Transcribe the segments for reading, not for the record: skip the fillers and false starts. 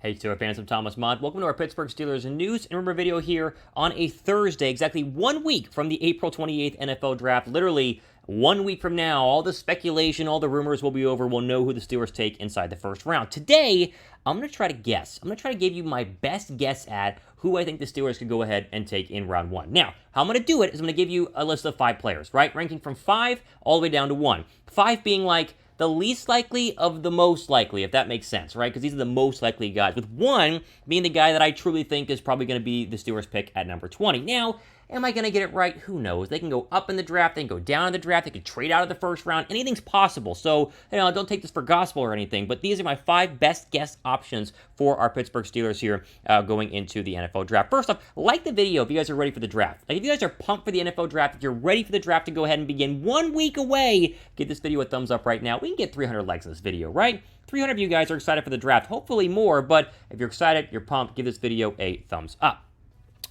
Hey Steelers fans, I'm Thomas Mott. Welcome to our Pittsburgh Steelers news and rumor video here on a Thursday, exactly 1 week from the April 28th NFL Draft. Literally 1 week from now, all the speculation, all the rumors will be over. We'll know who the Steelers take inside the first round. Today, I'm going to try to guess. I'm going to try to give you my best guess at who I think the Steelers could go ahead and take in round one. Now, how I'm going to do it is I'm going to give you a list of 5 players, right? Ranking from 5 all the way down to 1. 5 being like the least likely of the most likely, if that makes sense, right? Because these are the most likely guys, with 1 being the guy that I truly think is probably going to be the Steelers pick at number 20. Now, am I going to get it right? Who knows? They can go up in the draft, they can go down in the draft, they can trade out of the first round. Anything's possible. So, don't take this for gospel or anything, but these are my 5 best guess options for our Pittsburgh Steelers here going into the NFL draft. First off, like the video if you guys are ready for the draft. Like, if you guys are pumped for the NFL draft, if you're ready for the draft to go ahead and begin 1 week away, give this video a thumbs up right now. We can get 300 likes in this video, right? 300 of you guys are excited for the draft, hopefully more, but if you're excited, you're pumped, give this video a thumbs up.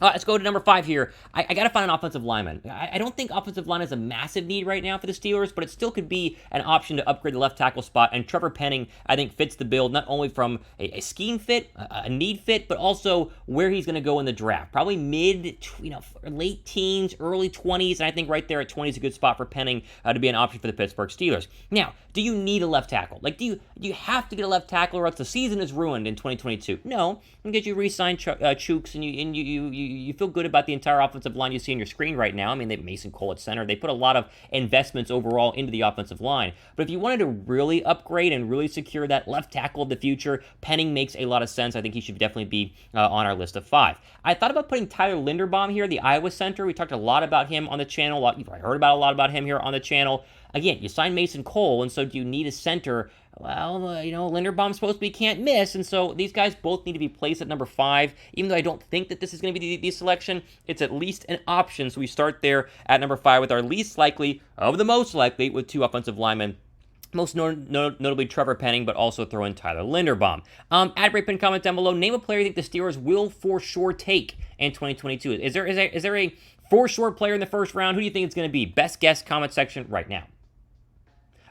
Let's go to number 5 here. I got to find an offensive lineman. I don't think offensive line is a massive need right now for the Steelers, but it still could be an option to upgrade the left tackle spot. And Trevor Penning, I think, fits the bill, not only from a scheme fit, a need fit, but also where he's going to go in the draft. Probably late teens, early 20s, and I think right there at 20 is a good spot for Penning to be an option for the Pittsburgh Steelers. Now, do you need a left tackle? Like, do you have to get a left tackle or else the season is ruined in 2022? No. You get you re-signed Chooks, and you feel good about the entire offensive line you see on your screen right now. I mean, they have Mason Cole at center. They put a lot of investments overall into the offensive line. But if you wanted to really upgrade and really secure that left tackle of the future, Penning makes a lot of sense. I think he should definitely be on our list of 5. I thought about putting Tyler Linderbaum here, the Iowa center. We talked a lot about him on the channel. You've heard about a lot about him here on the channel. Again, you signed Mason Cole, and so do you need a center? Well, Linderbaum's supposed to be can't miss, and so these guys both need to be placed at number 5. Even though I don't think that this is going to be the selection, it's at least an option. So we start there at number 5 with our least likely of the most likely with 2 offensive linemen. Most notably Trevor Penning, but also throw in Tyler Linderbaum. Add rate pin comment down below. Name a player you think the Steelers will for sure take in 2022. Is there a for sure player in the first round? Who do you think it's going to be? Best guess comment section right now.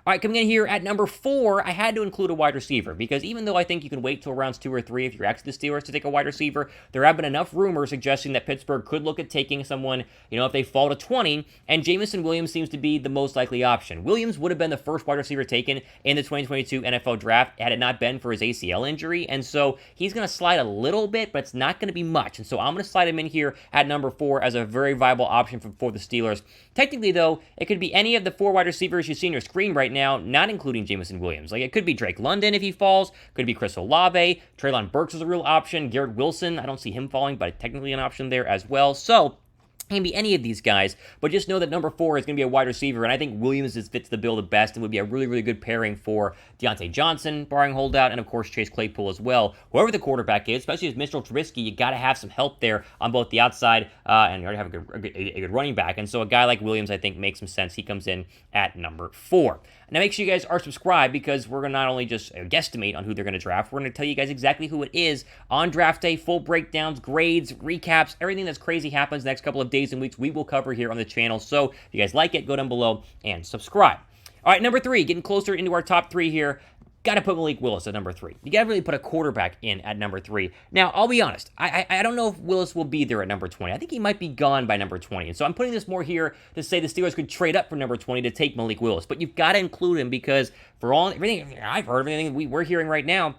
All right, coming in here at number 4, I had to include a wide receiver because even though I think you can wait till rounds 2 or 3 if you're actually the Steelers to take a wide receiver, there have been enough rumors suggesting that Pittsburgh could look at taking someone, if they fall to 20, and Jameson Williams seems to be the most likely option. Williams would have been the first wide receiver taken in the 2022 NFL Draft had it not been for his ACL injury, and so he's going to slide a little bit, but it's not going to be much, and so I'm going to slide him in here at number 4 as a very viable option for the Steelers. Technically, though, it could be any of the 4 wide receivers you see on your screen right now, not including Jameson Williams. Like, it could be Drake London if he falls, could be Chris Olave, Treylon Burks is a real option, Garrett Wilson, I don't see him falling, but technically an option there as well. So it can be any of these guys, but just know that number 4 is going to be a wide receiver, and I think Williams fits the bill the best and would be a really, really good pairing for Deontay Johnson, barring holdout, and of course Chase Claypool as well. Whoever the quarterback is, especially as Mitchell Trubisky, you got to have some help there on both the outside, and you already have a good running back, and so a guy like Williams I think makes some sense. He comes in at number 4. Now make sure you guys are subscribed because we're going to not only just guesstimate on who they're going to draft, we're going to tell you guys exactly who it is on draft day, full breakdowns, grades, recaps, everything that's crazy happens the next couple of days and weeks we will cover here on the channel. So if you guys like it, go down below and subscribe. All right, number 3, getting closer into our top 3 here. Got to put Malik Willis at number 3. You got to really put a quarterback in at number 3. Now, I'll be honest. I don't know if Willis will be there at number 20. I think he might be gone by number 20. And so I'm putting this more here to say the Steelers could trade up from number 20 to take Malik Willis. But you've got to include him because for everything I've heard, everything we're hearing right now,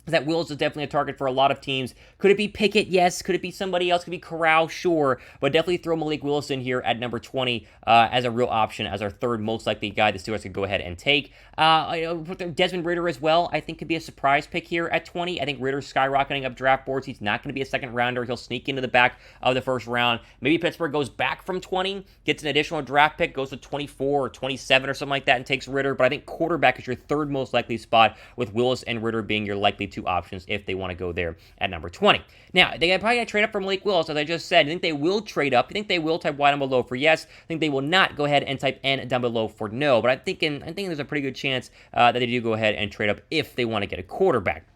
that Willis is definitely a target for a lot of teams. Could it be Pickett? Yes. Could it be somebody else? Could it be Corral? Sure. But definitely throw Malik Willis in here at number 20 as a real option, as our 3rd most likely guy the Steelers could go ahead and take. Desmond Ridder as well, I think could be a surprise pick here at 20. I think Ridder's skyrocketing up draft boards. He's not going to be a second rounder. He'll sneak into the back of the first round. Maybe Pittsburgh goes back from 20, gets an additional draft pick, goes to 24 or 27 or something like that and takes Ridder. But I think quarterback is your 3rd most likely spot, with Willis and Ridder being your likely 2 options if they want to go there at number 20. Now, they probably got to trade up from Malik Willis, as I just said. I think they will trade up. I think they will type Y down below for yes. I think they will not go ahead and type N down below for no. But I'm thinking there's a pretty good chance that they do go ahead and trade up if they want to get a quarterback.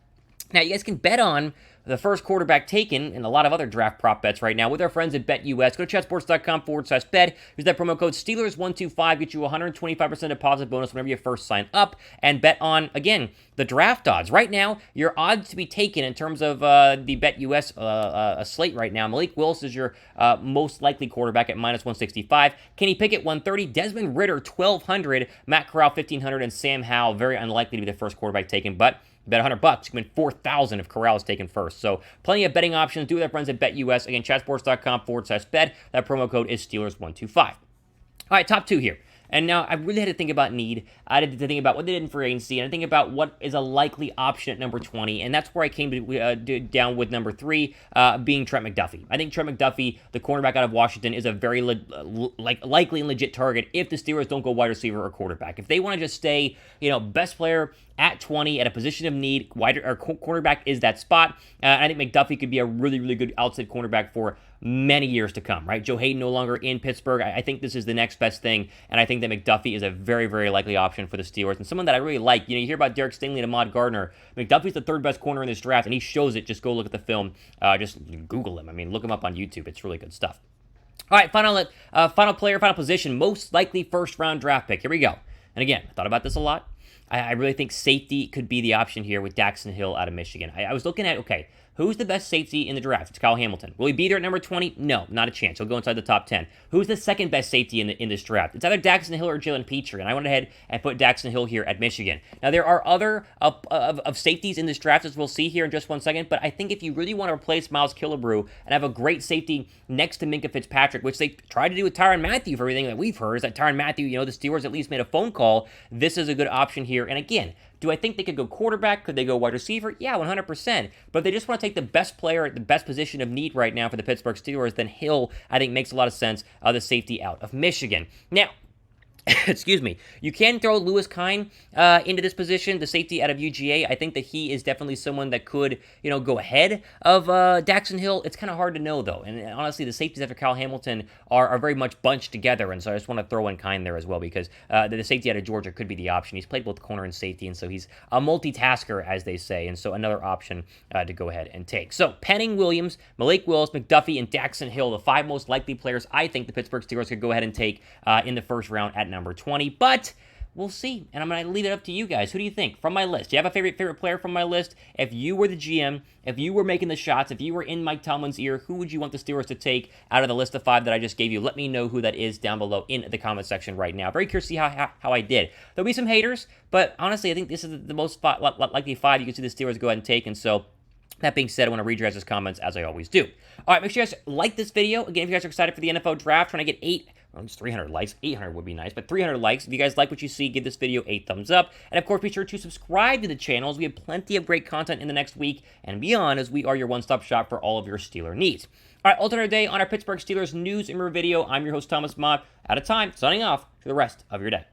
Now, you guys can bet on the first quarterback taken and a lot of other draft prop bets right now with our friends at BetUS. Go to chatsports.com/bet. Use that promo code Steelers125. Get you a 125% deposit bonus whenever you first sign up. And bet on, again, the draft odds. Right now, your odds to be taken in terms of the BetUS slate right now. Malik Willis is your most likely quarterback at -165. Kenny Pickett, 130. Desmond Ridder, 1,200. Matt Corral, 1,500. And Sam Howell, very unlikely to be the first quarterback taken, but bet $100. You can win $4,000 if Corral is taken first. So plenty of betting options. Do with our friends at BetUS. Again, chatsports.com/bet. That promo code is Steelers125. All right, top two here. And now I really had to think about need. I had to think about what they did in free agency, and I think about what is a likely option at number 20, and that's where I came to down with number 3, being Trent McDuffie. I think Trent McDuffie, the cornerback out of Washington, is a very likely and legit target if the Steelers don't go wide receiver or quarterback. If they want to just stay, best player at 20 at a position of need, cornerback is that spot. I think McDuffie could be a really, really good outside cornerback for many years to come, right? Joe Hayden no longer in Pittsburgh. I think this is the next best thing, and I think that McDuffie is a very, very likely option for the Steelers, and someone that I really like. You hear about Derek Stingley and Ahmad Gardner. McDuffie's the third best corner in this draft, and he shows it. Just go look at the film. Just Google him. Look him up on YouTube. It's really good stuff. All right, final player, final position, most likely first-round draft pick. Here we go. And again, I thought about this a lot. I really think safety could be the option here with Daxton Hill out of Michigan. I was looking at, okay, who's the best safety in the draft? It's Kyle Hamilton. Will he be there at number 20? No, not a chance. He'll go inside the top 10. Who's the second best safety in this draft? It's either Daxton Hill or Jalen Petrie, and I went ahead and put Daxton Hill here at Michigan. Now, there are other of safeties in this draft, as we'll see here in just one second, but I think if you really want to replace Miles Killebrew and have a great safety next to Minkah Fitzpatrick, which they tried to do with Tyrann Mathieu for everything that we've heard, is that Tyrann Mathieu, the Steelers at least made a phone call. This is a good option here. And again, do I think they could go quarterback? Could they go wide receiver? Yeah, 100%. But if they just want to take the best player at the best position of need right now for the Pittsburgh Steelers, then Hill, I think, makes a lot of sense, the safety out of Michigan. Now, excuse me, you can throw Lewis Kine into this position, the safety out of UGA. I think that he is definitely someone that could, go ahead of Daxton Hill. It's kind of hard to know, though. And honestly, the safeties after Kyle Hamilton are very much bunched together. And so I just want to throw in Kine there as well, because the safety out of Georgia could be the option. He's played both corner and safety, and so he's a multitasker, as they say. And so another option to go ahead and take. So Penning, Williams, Malik Willis, McDuffie, and Daxton Hill, the 5 most likely players I think the Pittsburgh Steelers could go ahead and take in the first round at number 20, but we'll see, and I'm going to leave it up to you guys. Who do you think from my list? Do you have a favorite player from my list? If you were the GM, if you were making the shots, if you were in Mike Tomlin's ear, who would you want the Steelers to take out of the list of 5 that I just gave you? Let me know who that is down below in the comment section right now. Very curious to see how I did. There'll be some haters, but honestly, I think this is the most likely 5 you can see the Steelers go ahead and take, and so that being said, I want to read your guys' comments as I always do. All right, make sure you guys like this video. Again, if you guys are excited for the NFL draft, trying to get 300 likes. 800 would be nice, but 300 likes. If you guys like what you see, give this video a thumbs up. And of course, be sure to subscribe to the channel, as we have plenty of great content in the next week and beyond, as we are your one-stop shop for all of your Steeler needs. All right, alternate day on our Pittsburgh Steelers news and review video. I'm your host, Thomas Mott. Out of time, signing off for the rest of your day.